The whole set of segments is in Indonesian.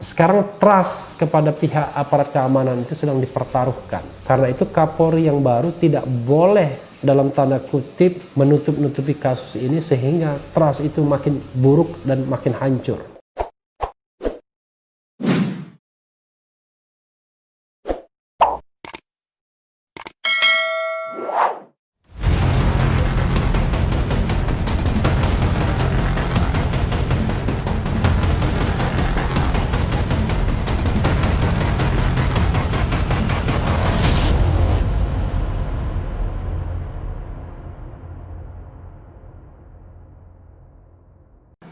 Sekarang trust kepada pihak aparat keamanan itu sedang dipertaruhkan. Karena itu Kapolri yang baru tidak boleh dalam tanda kutip menutup-nutupi kasus ini sehingga trust itu makin buruk dan makin hancur.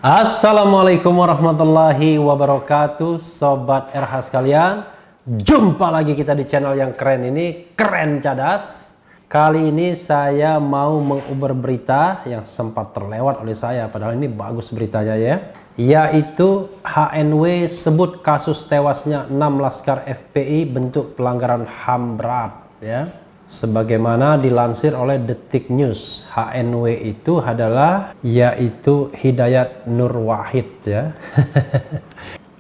Assalamualaikum warahmatullahi wabarakatuh, Sobat RH sekalian. Jumpa lagi kita di channel yang keren ini, Keren Cadas. Kali ini saya mau menguber berita yang sempat terlewat oleh saya, padahal ini bagus beritanya ya. Yaitu HNW sebut kasus tewasnya 6 laskar FPI bentuk pelanggaran HAM berat ya. Sebagaimana dilansir oleh Detik News, HNW itu adalah yaitu Hidayat Nur Wahid ya.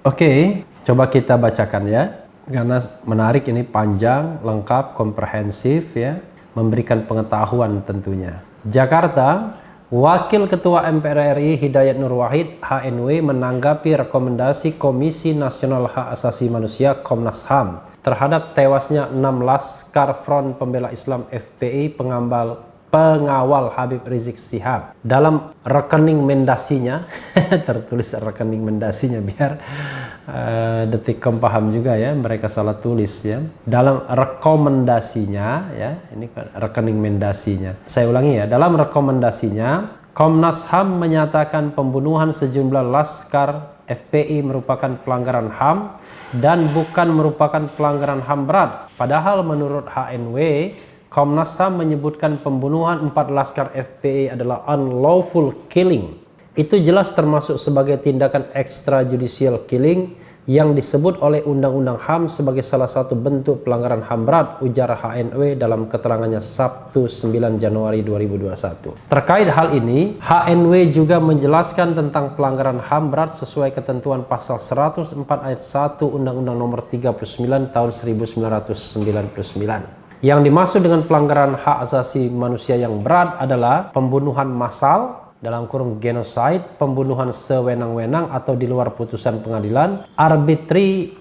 Oke, coba kita bacakan ya. Karena menarik, ini panjang, lengkap, komprehensif ya, memberikan pengetahuan tentunya. Jakarta, Wakil Ketua MPR RI Hidayat Nur Wahid HNW menanggapi rekomendasi Komisi Nasional Hak Asasi Manusia Komnas HAM terhadap tewasnya 6 laskar Front Pembela Islam FPI pengawal Habib Rizik Syihab. Dalam rekening mendasinya, tertulis rekening mendasinya biar Detikcom paham juga ya, mereka salah tulis ya. Dalam rekomendasinya ya, ini rekening mendasinya. Saya ulangi ya, dalam rekomendasinya Komnas HAM menyatakan pembunuhan sejumlah laskar FPI merupakan pelanggaran HAM dan bukan merupakan pelanggaran HAM berat. Padahal menurut HNW, Komnas HAM menyebutkan pembunuhan 4 laskar FPI adalah unlawful killing. Itu jelas termasuk sebagai tindakan extrajudicial killing yang disebut oleh Undang-Undang HAM sebagai salah satu bentuk pelanggaran HAM berat, ujar HNW dalam keterangannya Sabtu 9 Januari 2021. Terkait hal ini, HNW juga menjelaskan tentang pelanggaran HAM berat sesuai ketentuan pasal 104 ayat 1 Undang-Undang Nomor 39 Tahun 1999. Yang dimaksud dengan pelanggaran hak asasi manusia yang berat adalah pembunuhan massal, dalam kurung genocide, pembunuhan sewenang-wenang atau di luar putusan pengadilan, arbitrary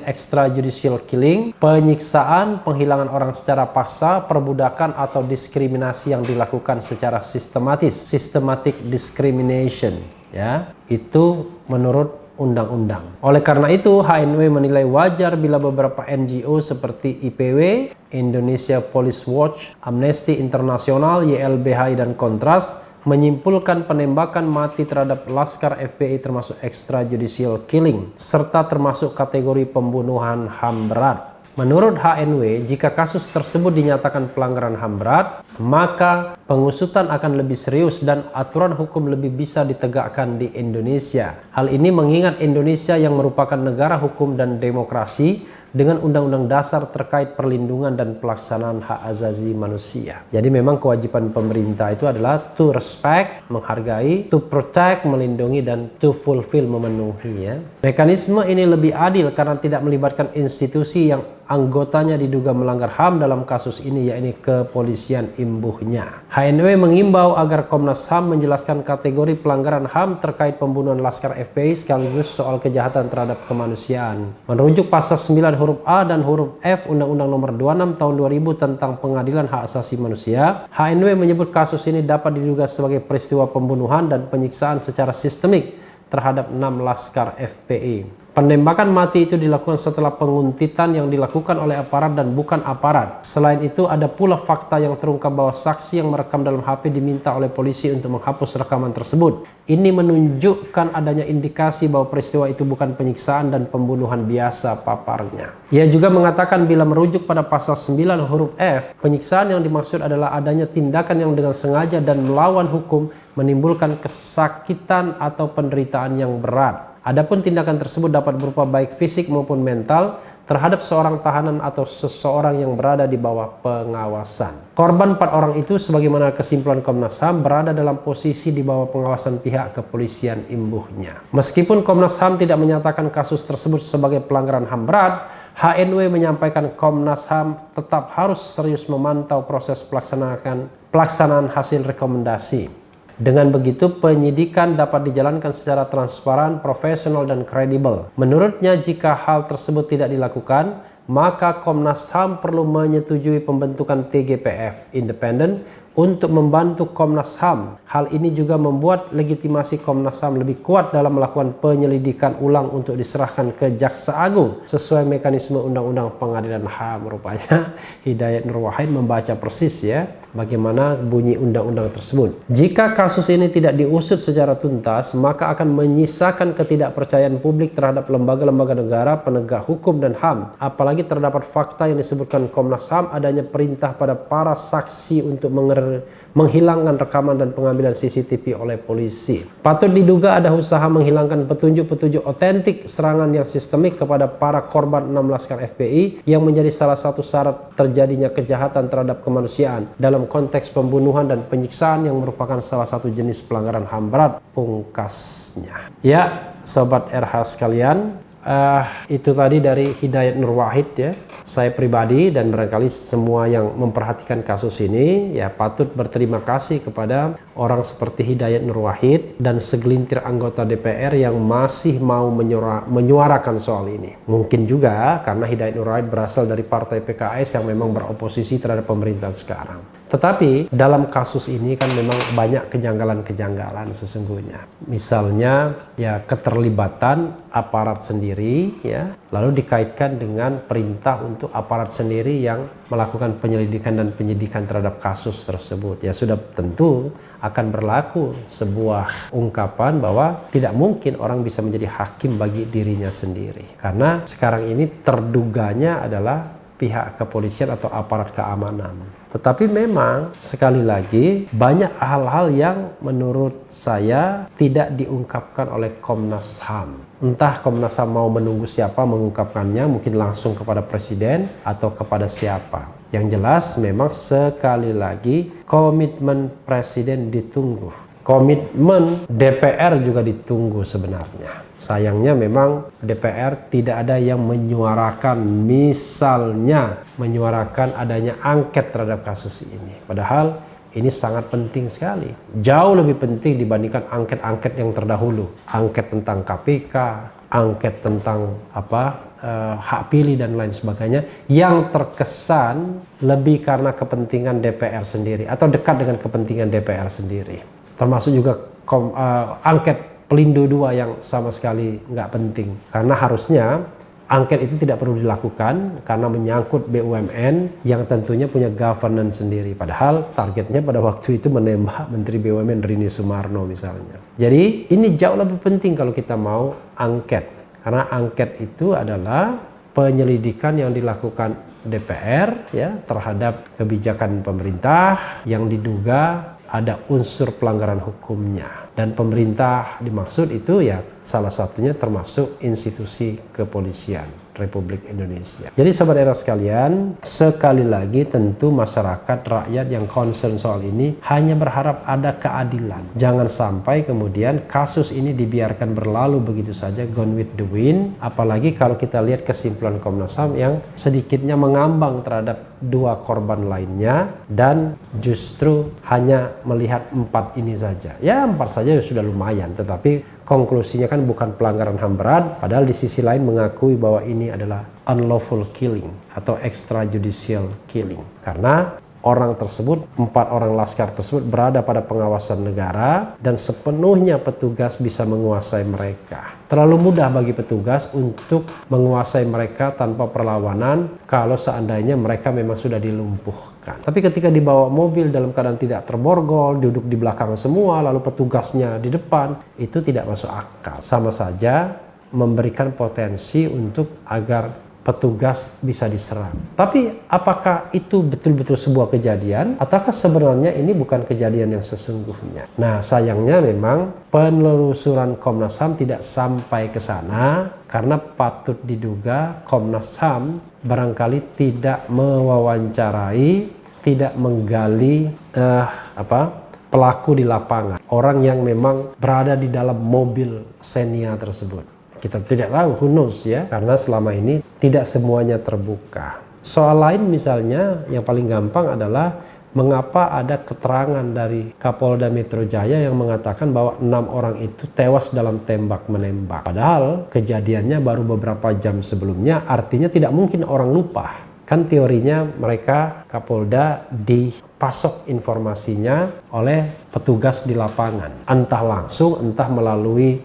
extrajudicial killing, penyiksaan, penghilangan orang secara paksa, perbudakan atau diskriminasi yang dilakukan secara sistematis, systematic discrimination ya. Itu menurut undang-undang. Oleh karena itu, HNW menilai wajar bila beberapa NGO seperti IPW, Indonesia Police Watch, Amnesty International, YLBHI dan Kontras menyimpulkan penembakan mati terhadap laskar FPI termasuk extrajudicial killing serta termasuk kategori pembunuhan HAM berat. Menurut HNW, jika kasus tersebut dinyatakan pelanggaran HAM berat, maka pengusutan akan lebih serius dan aturan hukum lebih bisa ditegakkan di Indonesia. Hal ini mengingat Indonesia yang merupakan negara hukum dan demokrasi dengan undang-undang dasar terkait perlindungan dan pelaksanaan hak asasi manusia. Jadi memang kewajiban pemerintah itu adalah to respect, menghargai, to protect, melindungi, dan to fulfill, memenuhi ya. Mekanisme ini lebih adil karena tidak melibatkan institusi yang anggotanya diduga melanggar HAM dalam kasus ini, yakni kepolisian imbuhnya. HNW mengimbau agar Komnas HAM menjelaskan kategori pelanggaran HAM terkait pembunuhan laskar FPI sekaligus soal kejahatan terhadap kemanusiaan. Merujuk pasal 9 huruf A dan huruf F Undang-Undang Nomor 26 Tahun 2000 tentang Pengadilan Hak Asasi Manusia, HNW menyebut kasus ini dapat diduga sebagai peristiwa pembunuhan dan penyiksaan secara sistemik terhadap 6 laskar FPI. Penembakan mati itu dilakukan setelah penguntitan yang dilakukan oleh aparat dan bukan aparat. Selain itu, ada pula fakta yang terungkap bahwa saksi yang merekam dalam HP diminta oleh polisi untuk menghapus rekaman tersebut. Ini menunjukkan adanya indikasi bahwa peristiwa itu bukan penyiksaan dan pembunuhan biasa, paparnya. Ia juga mengatakan bila merujuk pada pasal 9 huruf F, penyiksaan yang dimaksud adalah adanya tindakan yang dengan sengaja dan melawan hukum menimbulkan kesakitan atau penderitaan yang berat. Adapun tindakan tersebut dapat berupa baik fisik maupun mental, terhadap seorang tahanan atau seseorang yang berada di bawah pengawasan. Korban 4 orang itu sebagaimana kesimpulan Komnas HAM berada dalam posisi di bawah pengawasan pihak kepolisian imbuhnya. Meskipun Komnas HAM tidak menyatakan kasus tersebut sebagai pelanggaran HAM berat, HNW menyampaikan Komnas HAM tetap harus serius memantau proses pelaksanaan hasil rekomendasi. Dengan begitu, penyidikan dapat dijalankan secara transparan, profesional, dan kredibel. Menurutnya, jika hal tersebut tidak dilakukan, maka Komnas HAM perlu menyetujui pembentukan TGPF independen untuk membantu Komnas HAM. Hal ini juga membuat legitimasi Komnas HAM lebih kuat dalam melakukan penyelidikan ulang untuk diserahkan ke Jaksa Agung sesuai mekanisme Undang-Undang Pengadilan HAM. Rupanya Hidayat Nur Wahid membaca persis ya bagaimana bunyi undang-undang tersebut. Jika kasus ini tidak diusut secara tuntas, maka akan menyisakan ketidakpercayaan publik terhadap lembaga-lembaga negara, penegak hukum, dan HAM. Apalagi terdapat fakta yang disebutkan Komnas HAM adanya perintah pada para saksi untuk menghilangkan rekaman dan pengambilan CCTV oleh polisi. Patut diduga ada usaha menghilangkan petunjuk-petunjuk otentik serangan yang sistemik kepada para korban 6 Laskar FPI yang menjadi salah satu syarat terjadinya kejahatan terhadap kemanusiaan dalam konteks pembunuhan dan penyiksaan yang merupakan salah satu jenis pelanggaran HAM berat, pungkasnya. Ya, Sobat RH sekalian, itu tadi dari Hidayat Nur Wahid ya. Saya pribadi dan barangkali semua yang memperhatikan kasus ini ya patut berterima kasih kepada orang seperti Hidayat Nur Wahid dan segelintir anggota DPR yang masih mau menyuarakan soal ini. Mungkin juga karena Hidayat Nur Wahid berasal dari partai PKS yang memang beroposisi terhadap pemerintahan sekarang. Tetapi dalam kasus ini kan memang banyak kejanggalan-kejanggalan sesungguhnya. Misalnya ya keterlibatan aparat sendiri ya, lalu dikaitkan dengan perintah untuk aparat sendiri yang melakukan penyelidikan dan penyidikan terhadap kasus tersebut. Ya sudah tentu akan berlaku sebuah ungkapan bahwa tidak mungkin orang bisa menjadi hakim bagi dirinya sendiri. Karena sekarang ini terduganya adalah pihak kepolisian atau aparat keamanan. Tetapi memang sekali lagi banyak hal-hal yang menurut saya tidak diungkapkan oleh Komnas HAM. Entah Komnas HAM mau menunggu siapa mengungkapkannya, mungkin langsung kepada Presiden atau kepada siapa. Yang jelas memang sekali lagi komitmen Presiden ditunggu. Komitmen DPR juga ditunggu sebenarnya. Sayangnya memang DPR tidak ada yang menyuarakan, misalnya menyuarakan adanya angket terhadap kasus ini. Padahal ini sangat penting sekali. Jauh lebih penting dibandingkan angket-angket yang terdahulu. Angket tentang KPK, angket tentang hak pilih dan lain sebagainya yang terkesan lebih karena kepentingan DPR sendiri atau dekat dengan kepentingan DPR sendiri. Termasuk juga angket Pelindo 2 yang sama sekali nggak penting. Karena harusnya angket itu tidak perlu dilakukan karena menyangkut BUMN yang tentunya punya governance sendiri. Padahal targetnya pada waktu itu menembak Menteri BUMN Rini Sumarno misalnya. Jadi ini jauh lebih penting kalau kita mau angket. Karena angket itu adalah penyelidikan yang dilakukan DPR ya terhadap kebijakan pemerintah yang diduga ada unsur pelanggaran hukumnya. Dan pemerintah dimaksud itu ya salah satunya termasuk institusi kepolisian Republik Indonesia. Jadi Sobat Era sekalian, sekali lagi tentu masyarakat, rakyat yang concern soal ini hanya berharap ada keadilan. Jangan sampai kemudian kasus ini dibiarkan berlalu begitu saja, gone with the wind. Apalagi kalau kita lihat kesimpulan Komnas HAM yang sedikitnya mengambang terhadap 2 korban lainnya dan justru hanya melihat 4 ini saja. Ya 4 saja sudah lumayan, tetapi konklusinya kan bukan pelanggaran HAM berat, padahal di sisi lain mengakui bahwa ini adalah unlawful killing atau extrajudicial killing. Karena orang tersebut, 4 orang laskar tersebut berada pada pengawasan negara dan sepenuhnya petugas bisa menguasai mereka. Terlalu mudah bagi petugas untuk menguasai mereka tanpa perlawanan kalau seandainya mereka memang sudah dilumpuhkan. Tapi ketika dibawa mobil dalam keadaan tidak terborgol, duduk di belakang semua, lalu petugasnya di depan, itu tidak masuk akal. Sama saja memberikan potensi untuk agar petugas bisa diserang. Tapi apakah itu betul-betul sebuah kejadian ataukah sebenarnya ini bukan kejadian yang sesungguhnya? Nah, sayangnya memang penelusuran Komnas HAM tidak sampai ke sana karena patut diduga Komnas HAM barangkali tidak mewawancarai, tidak menggali pelaku di lapangan, orang yang memang berada di dalam mobil Xenia tersebut. Kita tidak tahu, who knows ya, karena selama ini tidak semuanya terbuka. Soal lain misalnya yang paling gampang adalah mengapa ada keterangan dari Kapolda Metro Jaya yang mengatakan bahwa 6 orang itu tewas dalam tembak menembak. Padahal kejadiannya baru beberapa jam sebelumnya, artinya tidak mungkin orang lupa. Kan teorinya mereka Kapolda dipasok informasinya oleh petugas di lapangan. Entah langsung, entah melalui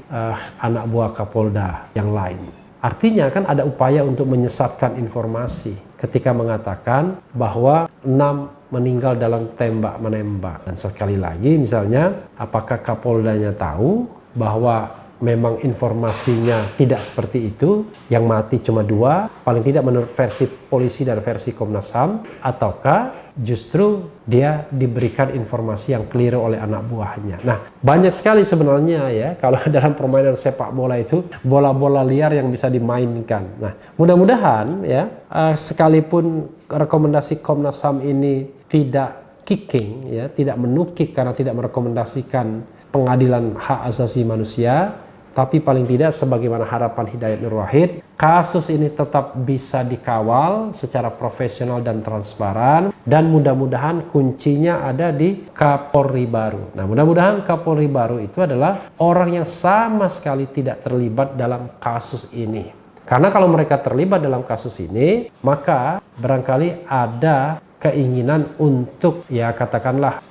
anak buah Kapolda yang lain. Artinya kan ada upaya untuk menyesatkan informasi ketika mengatakan bahwa 6 meninggal dalam tembak menembak. Dan sekali lagi misalnya apakah Kapoldanya tahu bahwa memang informasinya tidak seperti itu, yang mati cuma 2, paling tidak menurut versi polisi dan versi Komnas HAM, ataukah justru dia diberikan informasi yang keliru oleh anak buahnya. Nah, banyak sekali sebenarnya ya, kalau dalam permainan sepak bola itu, bola-bola liar yang bisa dimainkan. Nah, mudah-mudahan ya, sekalipun rekomendasi Komnas HAM ini tidak kicking, ya, tidak menukik karena tidak merekomendasikan pengadilan hak asasi manusia, tapi paling tidak sebagaimana harapan Hidayat Nur Wahid, kasus ini tetap bisa dikawal secara profesional dan transparan, dan mudah-mudahan kuncinya ada di Kapolri baru. Nah, mudah-mudahan Kapolri baru itu adalah orang yang sama sekali tidak terlibat dalam kasus ini. Karena kalau mereka terlibat dalam kasus ini, maka barangkali ada keinginan untuk, ya katakanlah,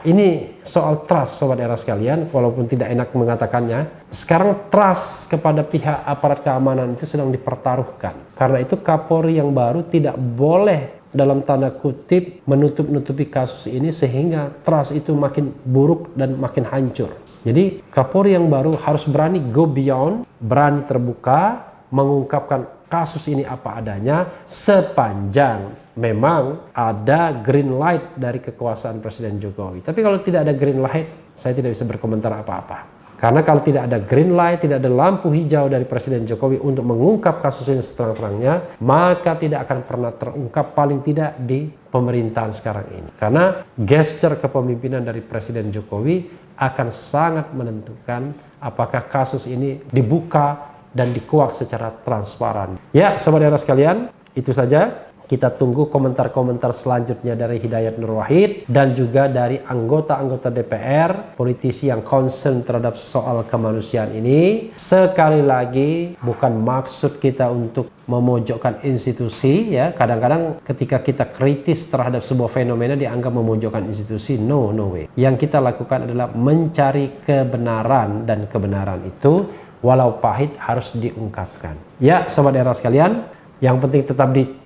ini soal trust sobat era sekalian, walaupun tidak enak mengatakannya. Sekarang trust kepada pihak aparat keamanan itu sedang dipertaruhkan. Karena itu Kapolri yang baru tidak boleh dalam tanda kutip menutup-nutupi kasus ini sehingga trust itu makin buruk dan makin hancur. Jadi Kapolri yang baru harus berani go beyond, berani terbuka, mengungkapkan kasus ini apa adanya sepanjang memang ada green light dari kekuasaan Presiden Jokowi. Tapi kalau tidak ada green light, saya tidak bisa berkomentar apa-apa. Karena kalau tidak ada green light, tidak ada lampu hijau dari Presiden Jokowi untuk mengungkap kasus ini seterang-terangnya, maka tidak akan pernah terungkap, paling tidak di pemerintahan sekarang ini. Karena gesture kepemimpinan dari Presiden Jokowi akan sangat menentukan apakah kasus ini dibuka dan dikuak secara transparan. Ya, saudara sekalian, itu saja. Kita tunggu komentar-komentar selanjutnya dari Hidayat Nur Wahid dan juga dari anggota-anggota DPR, politisi yang concern terhadap soal kemanusiaan ini. Sekali lagi, bukan maksud kita untuk memojokkan institusi, ya. Kadang-kadang ketika kita kritis terhadap sebuah fenomena dianggap memojokkan institusi. No way. Yang kita lakukan adalah mencari kebenaran, dan kebenaran itu walau pahit harus diungkapkan. Ya, sobat era sekalian, yang penting tetap di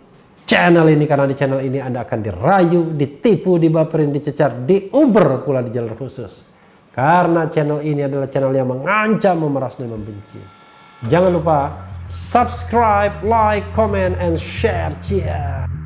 channel ini, karena di channel ini Anda akan dirayu, ditipu, dibaperin, dicecar, diuber pula di jalur khusus. Karena channel ini adalah channel yang mengancam, memeras, dan membenci. Jangan lupa subscribe, like, comment, and share. Cheers.